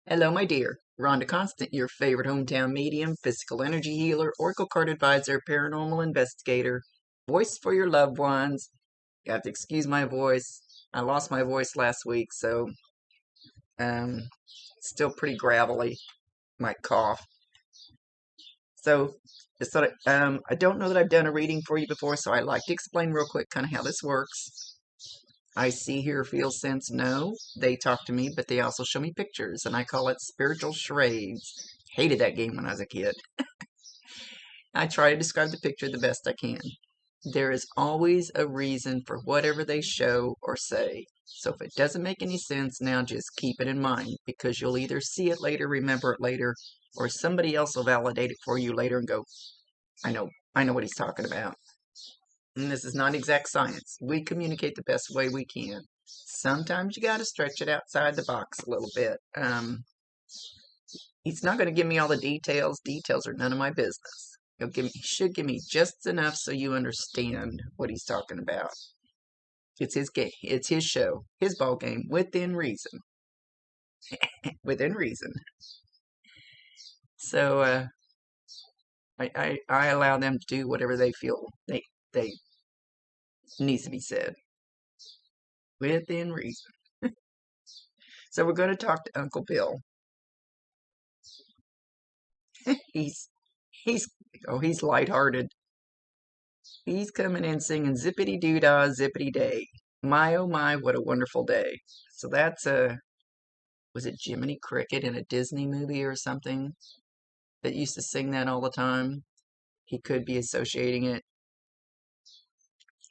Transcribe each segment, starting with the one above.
Hello, my dear. Rhonda Constant, your favorite hometown medium, physical energy healer, oracle card advisor, paranormal investigator, voice for your loved ones. You have to excuse my voice. I lost my voice last week, so um, still pretty gravelly, my cough. So, I don't know that I've done a reading for you before, so I like to explain real quick kind of how this works. I see, hear, feel, sense, know. They talk to me, but they also show me pictures, and I call it spiritual charades. Hated that game when I was a kid. I try to describe the picture the best I can. There is always a reason for whatever they show or say. So if it doesn't make any sense now, just keep it in mind because you'll either see it later, remember it later, or somebody else will validate it for you later and go, I know what he's talking about. And this is not exact science. We communicate the best way we can. Sometimes you got to stretch it outside the box a little bit. He's not going to give me all the details. Details are none of my business. He should give me just enough so you understand what he's talking about. It's his game. It's his show, his ball game, within reason. Within reason. So I allow them to do whatever they feel they needs to be said within reason. So we're going to talk to Uncle Bill. he's he's he's lighthearted. He's coming in singing zippity doo dah, zippity day. My oh my, what a wonderful day. So that's was it Jiminy Cricket in a Disney movie or something that used to sing that all the time? He could be associating it.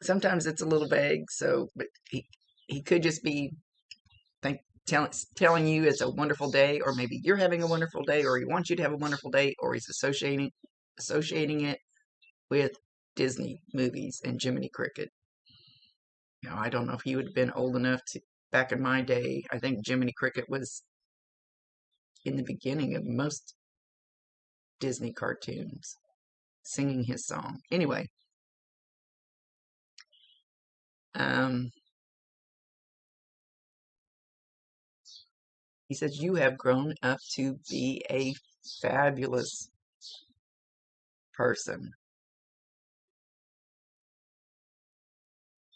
Sometimes it's a little vague, but he could just be think, telling you it's a wonderful day, or maybe you're having a wonderful day, or he wants you to have a wonderful day, or he's associating it with Disney movies and Jiminy Cricket. I don't know if he would have been old enough to, back in my day. I think Jiminy Cricket was in the beginning of most Disney cartoons, singing his song. Anyway, he says, you have grown up to be a fabulous person.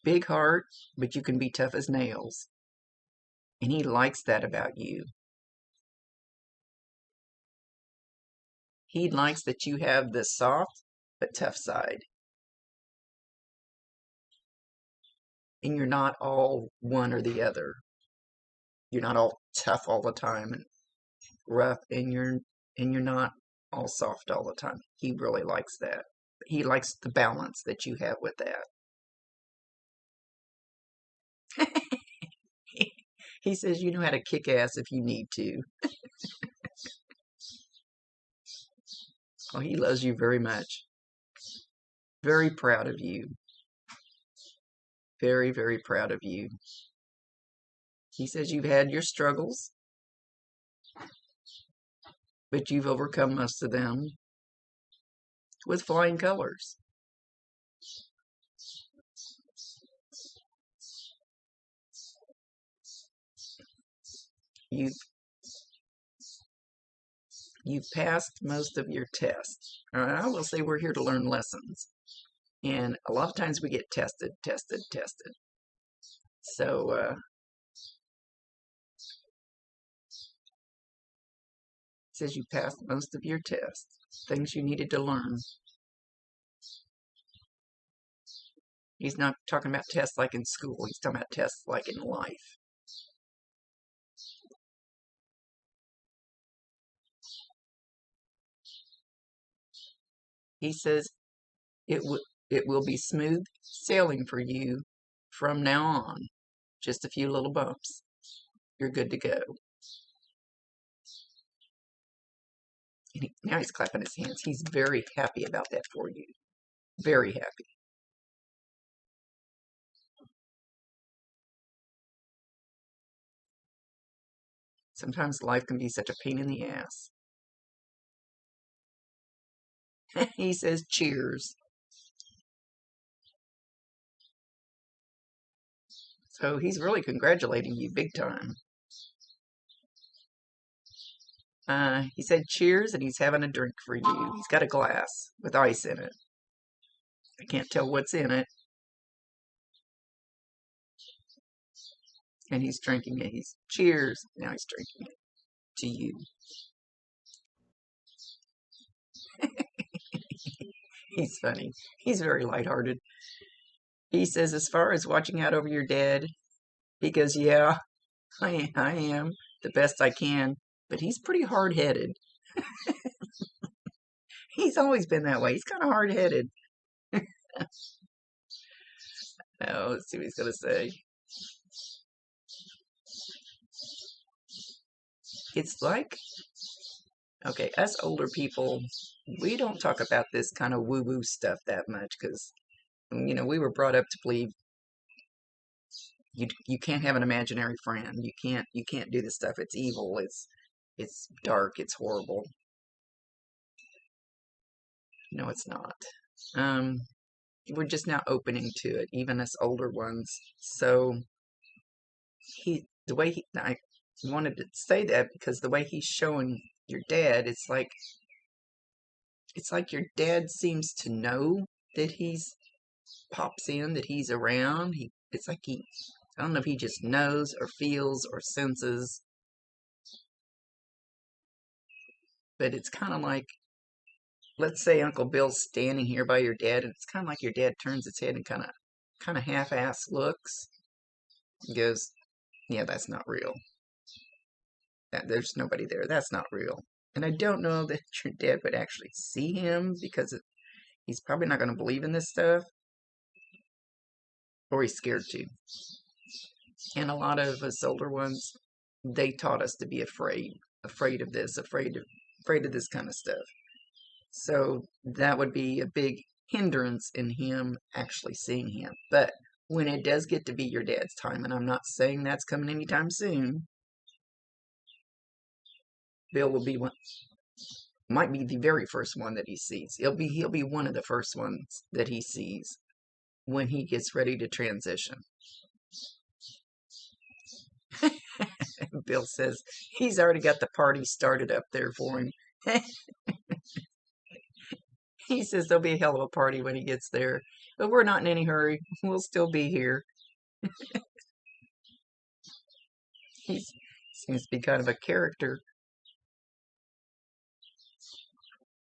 Big heart, but you can be tough as nails. And he likes that about you. He likes that you have the soft but tough side. And you're not all one or the other. You're not all tough all the time and rough, and you're not all soft all the time. He really likes that. He likes the balance that you have with that. He says you know how to kick ass if you need to. Oh, he loves you very much. Very proud of you. Very, very proud of you. He says you've had your struggles, but you've overcome most of them with flying colors. You've passed most of your tests. I will say we're here to learn lessons. And a lot of times we get tested. So, it says you passed most of your tests, things you needed to learn. He's not talking about tests like in school. He's talking about tests like in life. He says it will be smooth sailing for you from now on. Just a few little bumps. You're good to go. And now he's clapping his hands. He's very happy about that for you. Very happy. Sometimes life can be such a pain in the ass. He says cheers. So he's really congratulating you big time. He said cheers, and he's having a drink for you. He's got a glass with ice in it. I can't tell what's in it. And he's drinking it. He's cheers. Now he's drinking it to you. He's funny. He's very lighthearted. He says, as far as watching out over your dad, he goes, yeah, I am the best I can. But he's pretty hard-headed. He's always been that way. He's kind of hard-headed. Oh, let's see what he's going to say. It's like, okay, us older people, we don't talk about this kind of woo-woo stuff that much because, you know, we were brought up to believe you can't have an imaginary friend. You can't do this stuff. It's evil. It's dark. It's horrible. No, it's not. We're just now opening to it, even us older ones. So I wanted to say that because the way he's showing your dad, it's like your dad seems to know that he's pops in, that he's around. It's like I don't know if he just knows or feels or senses, but it's kind of like, let's say Uncle Bill's standing here by your dad, and it's kind of like your dad turns his head and kind of half-ass looks and goes, yeah, that's not real. There's nobody there. That's not real. And I don't know that your dad would actually see him because he's probably not going to believe in this stuff, or he's scared to. And a lot of us older ones, they taught us to be afraid of this, afraid of this kind of stuff. So that would be a big hindrance in him actually seeing him. But when it does get to be your dad's time, and I'm not saying that's coming anytime soon, Bill will be one, might be the very first one that he sees. He'll be one of the first ones that he sees when he gets ready to transition. Bill says he's already got the party started up there for him. He says there'll be a hell of a party when he gets there, but we're not in any hurry. We'll still be here. He seems to be kind of a character.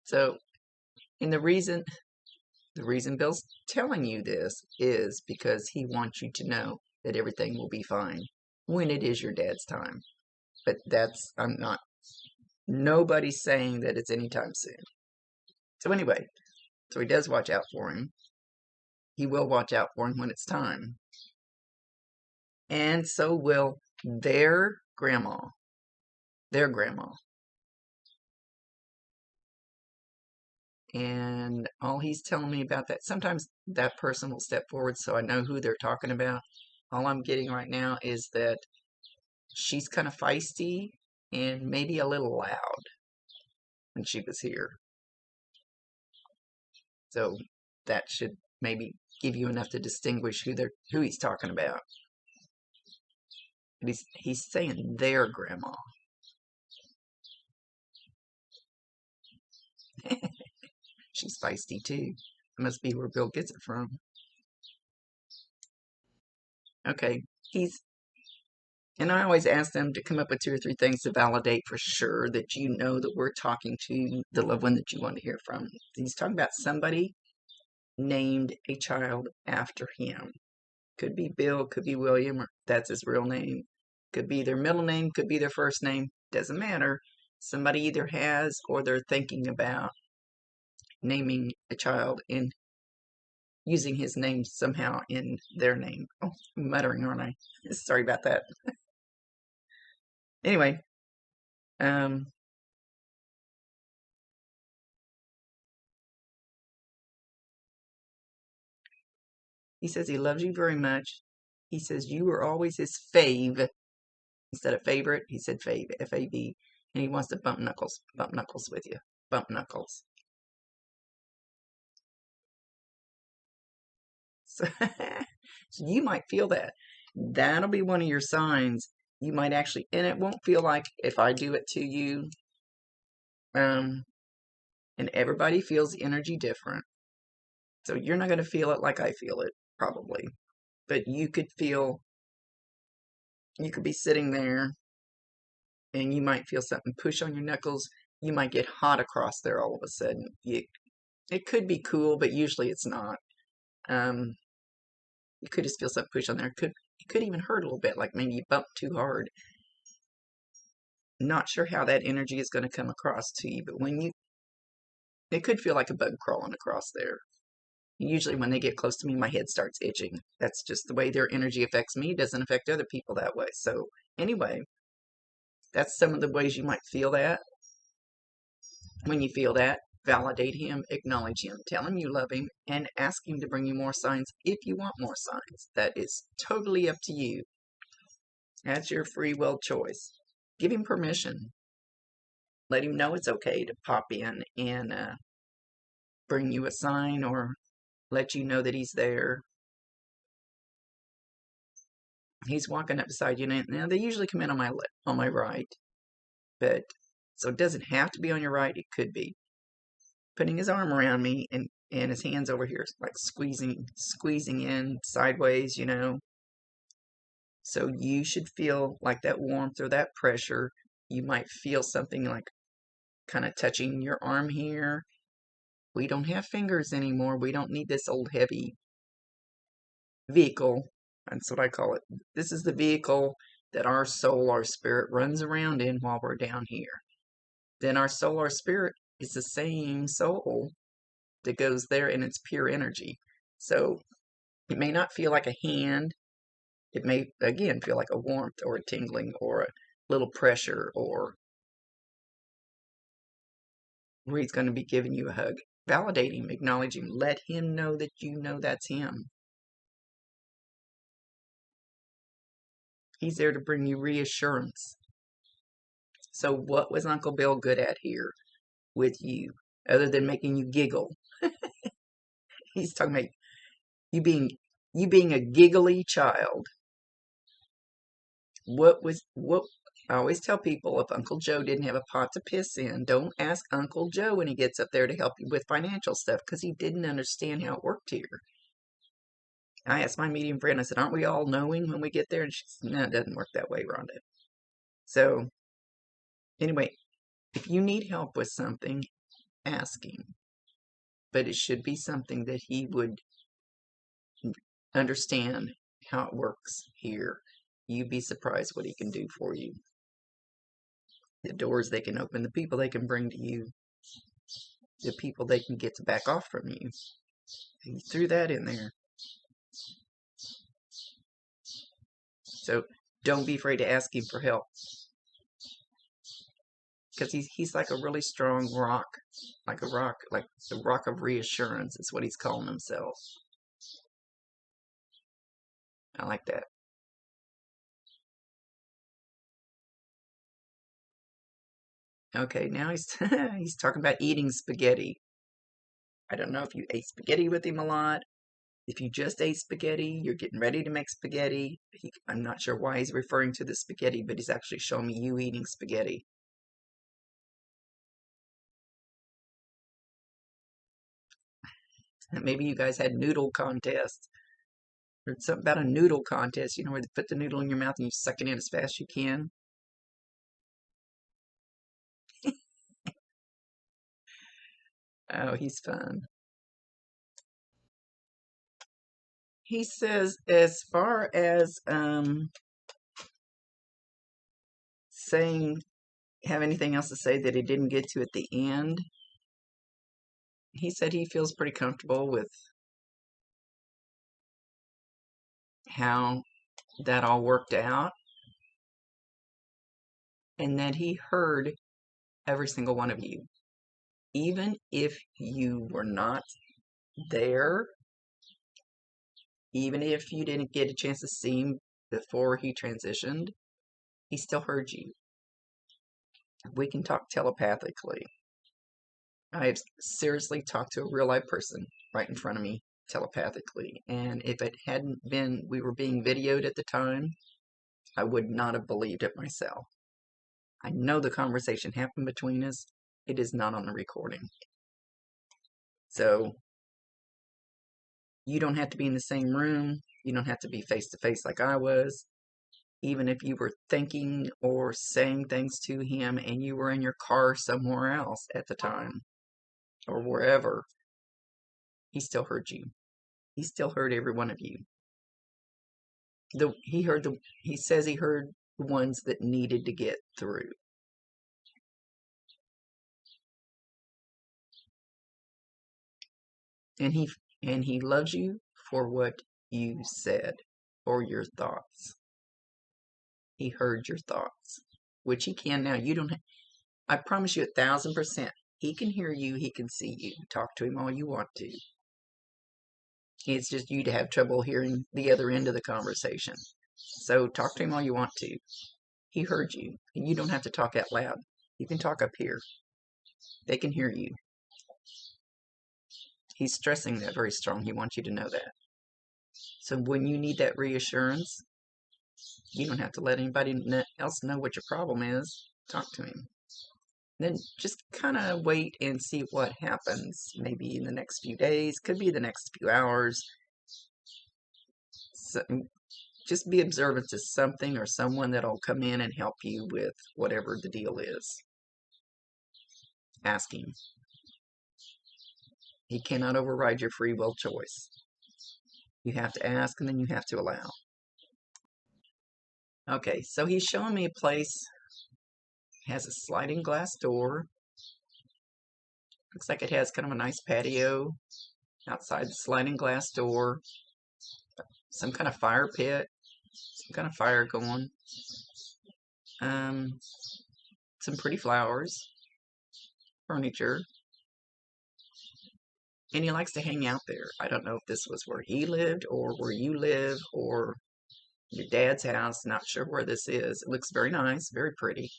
So, and the reason Bill's telling you this is because he wants you to know that everything will be fine when it is your dad's time. But nobody's saying that it's anytime soon. So anyway, so he does watch out for him. He will watch out for him when it's time. And so will their grandma. Their grandma. And all he's telling me about that, sometimes that person will step forward so I know who they're talking about. All I'm getting right now is that she's kind of feisty and maybe a little loud when she was here. So that should maybe give you enough to distinguish who he's talking about. But he's saying their grandma. She's feisty too. That must be where Bill gets it from. Okay, and I always ask them to come up with 2 or 3 things to validate for sure that you know that we're talking to the loved one that you want to hear from. He's talking about somebody named a child after him. Could be Bill, could be William, or that's his real name. Could be their middle name, could be their first name. Doesn't matter. Somebody either has or they're thinking about naming a child in using his name somehow in their name. Oh, I'm muttering, aren't I? Sorry about that. Anyway, he says he loves you very much. He says you were always his fave. Instead of favorite, he said fave, F-A-V. And he wants to bump knuckles with you. Bump knuckles. So, so you might feel that. That'll be one of your signs. You might actually, and it won't feel like if I do it to you, And everybody feels the energy different. So you're not going to feel it like I feel it, probably. But you could be sitting there and you might feel something push on your knuckles. You might get hot across there all of a sudden. It could be cool, but usually it's not. Um, you could just feel something push on there. It could even hurt a little bit, like maybe you bumped too hard. Not sure how that energy is going to come across to you, but it could feel like a bug crawling across there. Usually when they get close to me, my head starts itching. That's just the way their energy affects me. It doesn't affect other people that way. So anyway, that's some of the ways you might feel that. When you feel that, validate him, acknowledge him, tell him you love him, and ask him to bring you more signs if you want more signs. That is totally up to you. That's your free will choice. Give him permission. Let him know it's okay to pop in and bring you a sign or let you know that he's there. He's walking up beside you. Now they usually come in on my right, but so it doesn't have to be on your right. It could be putting his arm around me and his hands over here, like squeezing in sideways. So you should feel like that warmth or that pressure. You might feel something like kind of touching your arm here. We don't have fingers anymore. We don't need this old heavy vehicle. That's what I call it. This is the vehicle that our soul, our spirit runs around in while we're down here. Then our soul, our spirit is the same soul that goes there and it's pure energy. So it may not feel like a hand. It may, again, feel like a warmth or a tingling or a little pressure or where he's going to be giving you a hug. Validate him, acknowledge him, let him know that you know that's him. He's there to bring you reassurance. So what was Uncle Bill good at here with you, other than making you giggle? He's talking about you being a giggly child. What I always tell people, if Uncle Joe didn't have a pot to piss in, don't ask Uncle Joe when he gets up there to help you with financial stuff, because he didn't understand how it worked here. I asked my medium friend, I said, aren't we all knowing when we get there? And she said, no, it doesn't work that way, Rhonda. So anyway, if you need help with something, ask him. But it should be something that he would understand how it works here. You'd be surprised what he can do for you. The doors they can open, the people they can bring to you, the people they can get to back off from you. He threw that in there. So don't be afraid to ask him for help. Because he's like a really strong rock. Like the rock of reassurance is what he's calling himself. I like that. Okay, now he's talking about eating spaghetti. I don't know if you ate spaghetti with him a lot. If you just ate spaghetti, you're getting ready to make spaghetti. I'm not sure why he's referring to the spaghetti, but he's actually showing me you eating spaghetti. Maybe you guys had noodle contests. Or something about a noodle contest, where they put the noodle in your mouth and you suck it in as fast as you can. Oh, he's fun. He says, as far as have anything else to say that he didn't get to at the end, he said he feels pretty comfortable with how that all worked out, and that he heard every single one of you. Even if you were not there, even if you didn't get a chance to see him before he transitioned, he still heard you. We can talk telepathically. I've seriously talked to a real life person right in front of me telepathically, and if it hadn't been we were being videoed at the time, I would not have believed it myself. I know the conversation happened between us, It is not on the recording. So you don't have to be in the same room. You don't have to be face to face like I was. Even if you were thinking or saying things to him and you were in your car somewhere else at the time or wherever, he still heard you. He still heard every one of you. He says he heard the ones that needed to get through. And he loves you for what you said or your thoughts. He heard your thoughts, which he can now. You don't. I promise you 1,000%. He can hear you. He can see you. Talk to him all you want to. It's just you to have trouble hearing the other end of the conversation. So talk to him all you want to. He heard you. And you don't have to talk out loud. You can talk up here. They can hear you. He's stressing that very strong. He wants you to know that. So when you need that reassurance, you don't have to let anybody else know what your problem is. Talk to him. Then just kind of wait and see what happens. Maybe in the next few days, could be the next few hours. So just be observant to something or someone that'll come in and help you with whatever the deal is. Ask him. He cannot override your free will choice. You have to ask and then you have to allow. Okay, so he's showing me a place. It has a sliding glass door. Looks like it has kind of a nice patio outside the sliding glass door. Some kind of fire pit. Some kind of fire going. Some pretty flowers. Furniture. And he likes to hang out there. I don't know if this was where he lived or where you live or your dad's house. Not sure where this is. It looks very nice, very pretty.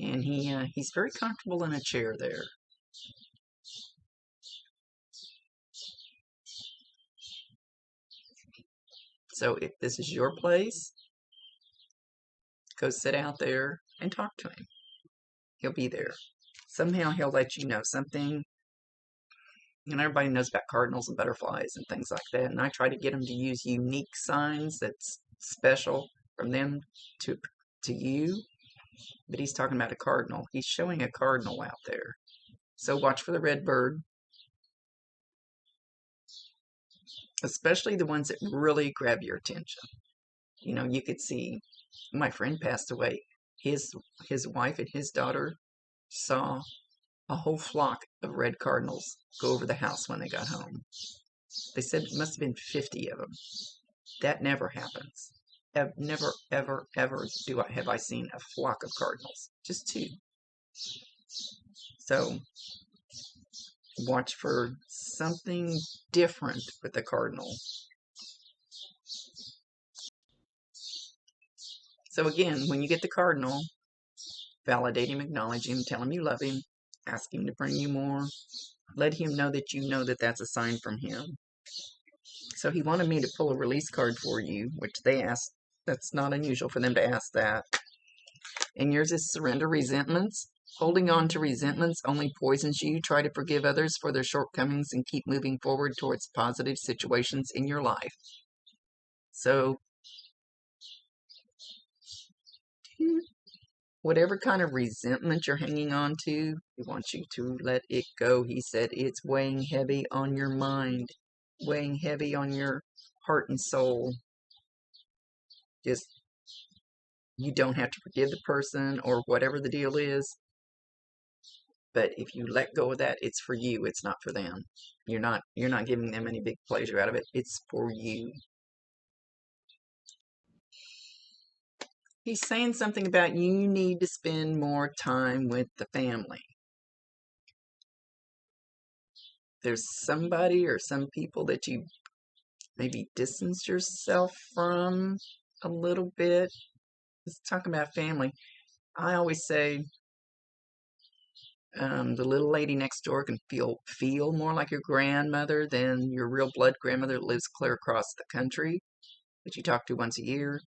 And he's very comfortable in a chair there. So if this is your place, go sit out there and talk to him. He'll be there. Somehow he'll let you know something. And everybody knows about cardinals and butterflies and things like that. And I try to get them to use unique signs that's special from them to you. But he's talking about a cardinal. He's showing a cardinal out there. So watch for the red bird. Especially the ones that really grab your attention. You know, you could see my friend passed away. His wife and his daughter saw a whole flock of red cardinals go over the house when they got home. They said it must have been 50 of them. That never happens. Never, ever, ever have I seen a flock of cardinals. Just two. So watch for something different with the cardinal. So again, when you get the cardinal, validate him, acknowledge him, tell him you love him, ask him to bring you more. Let him know that you know that that's a sign from him. So he wanted me to pull a release card for you, which they asked. That's not unusual for them to ask that. And yours is surrender resentments. Holding on to resentments only poisons you. Try to forgive others for their shortcomings and keep moving forward towards positive situations in your life. So whatever kind of resentment you're hanging on to, he wants you to let it go. He said it's weighing heavy on your mind, weighing heavy on your heart and soul. Just, you don't have to forgive the person or whatever the deal is. But if you let go of that, it's for you. It's not for them. You're not giving them any big pleasure out of it. It's for you. He's saying something about you need to spend more time with the family. There's somebody or some people that you maybe distance yourself from a little bit. Let's talk about family. I always say the little lady next door can feel more like your grandmother than your real blood grandmother that lives clear across the country that you talk to once a year.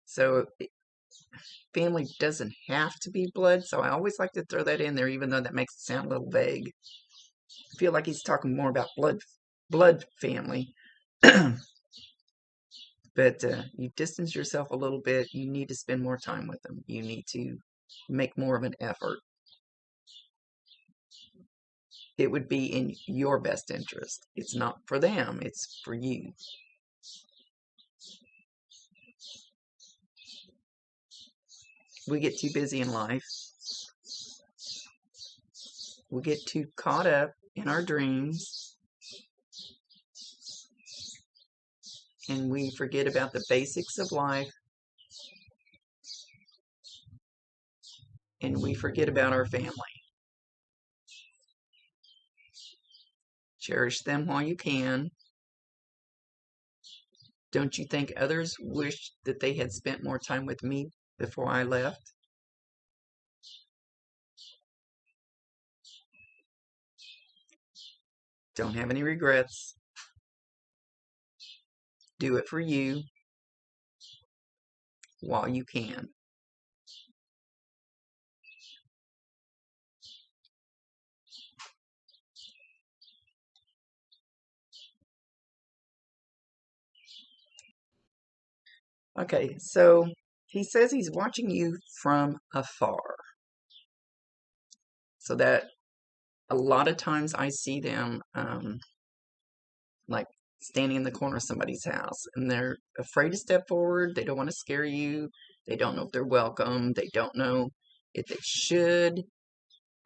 So family doesn't have to be blood, so I always like to throw that in there, even though that makes it sound a little vague. I feel like he's talking more about blood family. But you distance yourself a little bit. You need to spend more time with them. You need to make more of an effort. It would be in your best interest. It's not for them, it's for you. We get too busy in life. We get too caught up in our dreams. And we forget about the basics of life. And we forget about our family. Cherish them while you can. Don't you think others wish that they had spent more time with me before I left? Don't have any regrets. Do it for you while you can. Okay, so he says he's watching you from afar. So that a lot of times I see them like standing in the corner of somebody's house and they're afraid to step forward. They don't want to scare you. They don't know if they're welcome. They don't know if they should.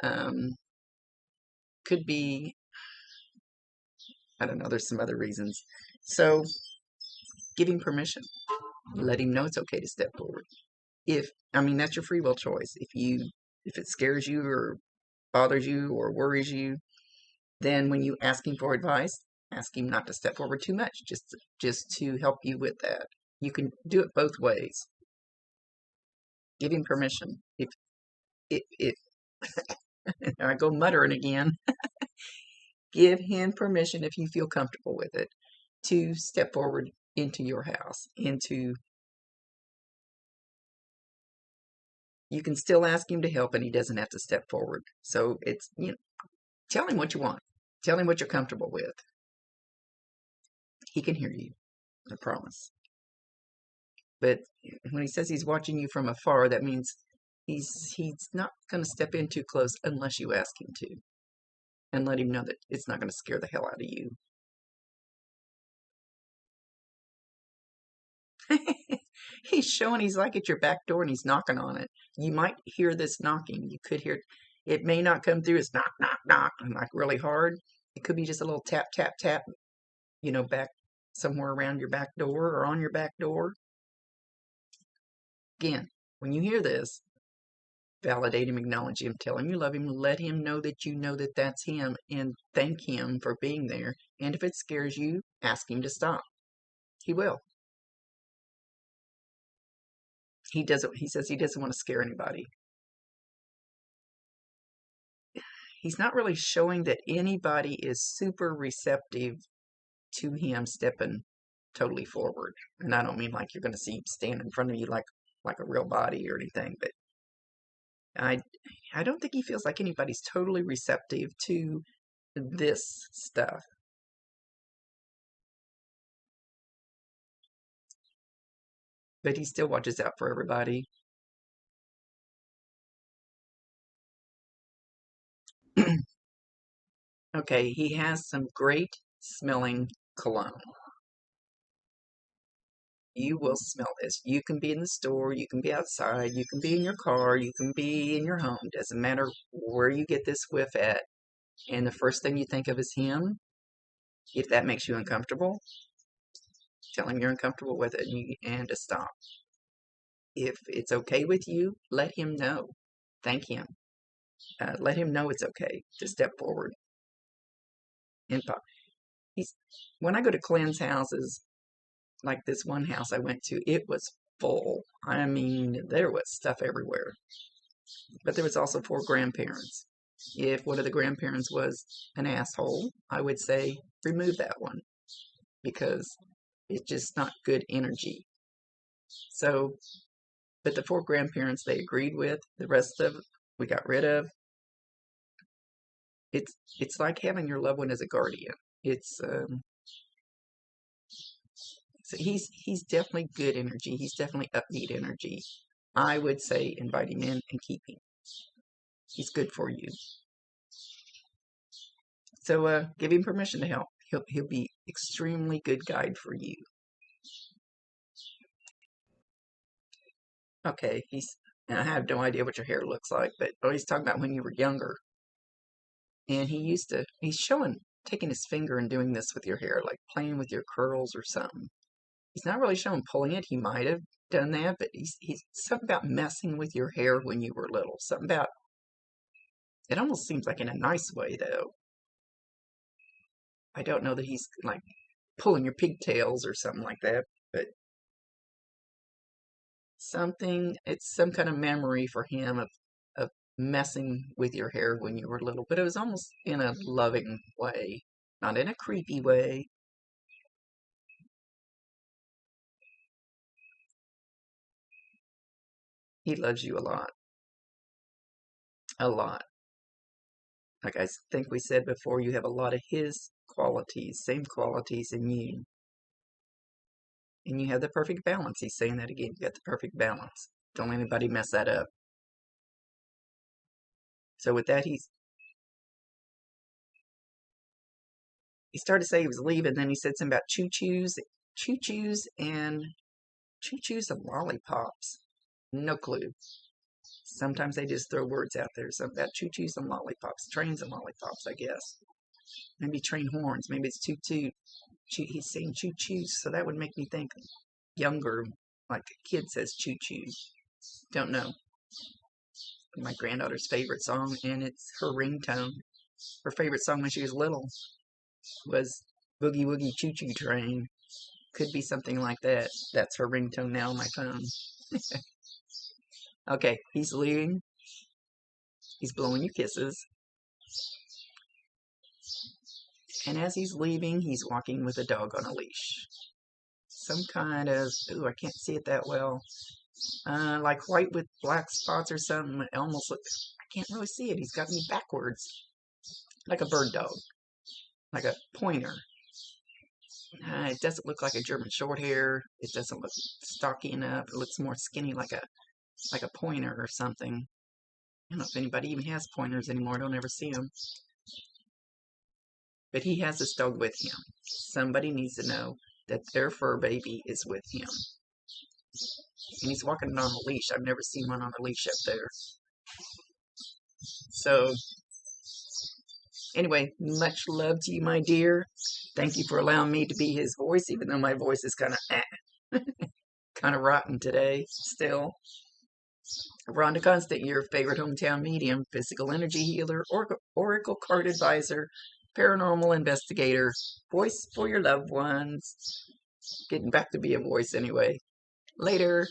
Could be, I don't know, there's some other reasons. So give him permission. Let him know it's okay to step forward. That's your free will choice. If it scares you or bothers you or worries you, then when you ask him for advice, ask him not to step forward too much, just to help you with that. You can do it both ways. Give him permission. If I go muttering again, give him permission if you feel comfortable with it to step forward into your house, you can still ask him to help and he doesn't have to step forward. So it's, tell him what you want. Tell him what you're comfortable with. He can hear you, I promise. But when he says he's watching you from afar, that means he's not going to step in too close unless you ask him to. And let him know that it's not going to scare the hell out of you. He's showing he's like at your back door and he's knocking on it. You might hear this knocking. You could hear it may not come through as knock, knock, knock, and like really hard. It could be just a little tap, tap, tap, back somewhere around your back door or on your back door. Again, when you hear this, validate him, acknowledge him, tell him you love him, let him know that you know that that's him, and thank him for being there. And if it scares you, ask him to stop. He will. He says he doesn't want to scare anybody. He's not really showing that anybody is super receptive to him stepping totally forward. And I don't mean like you're going to see him stand in front of you like a real body or anything, but I don't think he feels like anybody's totally receptive to this stuff. But he still watches out for everybody. Okay, he has some great smelling cologne. You will smell this. You can be in the store, you can be outside, you can be in your car, you can be in your home. Doesn't matter where you get this whiff at. And the first thing you think of is him. If that makes you uncomfortable, tell him you're uncomfortable with it and to stop. If it's okay with you, let him know. Thank him. Let him know it's okay to step forward. When I go to cleanse houses, like this one house I went to, it was full. I mean, there was stuff everywhere. But there was also 4 grandparents. If one of the grandparents was an asshole, I would say remove that one because it's just not good energy. So But the 4 grandparents they agreed with, the rest of we got rid of. It's like having your loved one as a guardian. It's so he's definitely good energy. He's definitely upbeat energy. I would say invite him in and keep him. He's good for you. So give him permission to help. He'll be extremely good guide for you. Okay, and I have no idea what your hair looks like, but he's talking about when you were younger. And he's showing, taking his finger and doing this with your hair, like playing with your curls or something. He's not really showing pulling it. He might have done that, but he's something about messing with your hair when you were little. Something about, it almost seems like in a nice way, though. I don't know that he's like pulling your pigtails or something like that, but it's some kind of memory for him of messing with your hair when you were little, but it was almost in a loving way, not in a creepy way. He loves you a lot. A lot. Like I think we said before, you have a lot of his qualities, same qualities in you. And you have the perfect balance. He's saying that again. You got the perfect balance. Don't let anybody mess that up. So with that, he started to say he was leaving, then he said something about choo-choos and lollipops. No clue. Sometimes they just throw words out there. Something about choo-choos and lollipops. Trains and lollipops, I guess. Maybe train horns. Maybe it's toot-toot. He's saying choo-choos, so that would make me think younger, like a kid says choo-choo. Don't know. My granddaughter's favorite song, and it's her ringtone. Her favorite song when she was little was Boogie Woogie Choo Choo Train. Could be something like that. That's her ringtone now on my phone. Okay, he's leaving. He's blowing you kisses. And as he's leaving, he's walking with a dog on a leash. Some kind of, ooh, I can't see it that well. Like white with black spots or something. It almost looks, I can't really see it. He's got me backwards. Like a bird dog. Like a pointer. It doesn't look like a German short hair. It doesn't look stocky enough. It looks more skinny like a pointer or something. I don't know if anybody even has pointers anymore. I don't ever see them. But he has this dog with him. Somebody needs to know that their fur baby is with him. And he's walking on a leash. I've never seen one on a leash up there. So, anyway, much love to you, my dear. Thank you for allowing me to be his voice, even though my voice is kind of kind of rotten today still. Rhonda Constant, your favorite hometown medium, physical energy healer, oracle card advisor, paranormal investigator, voice for your loved ones. Getting back to be a voice anyway. Later.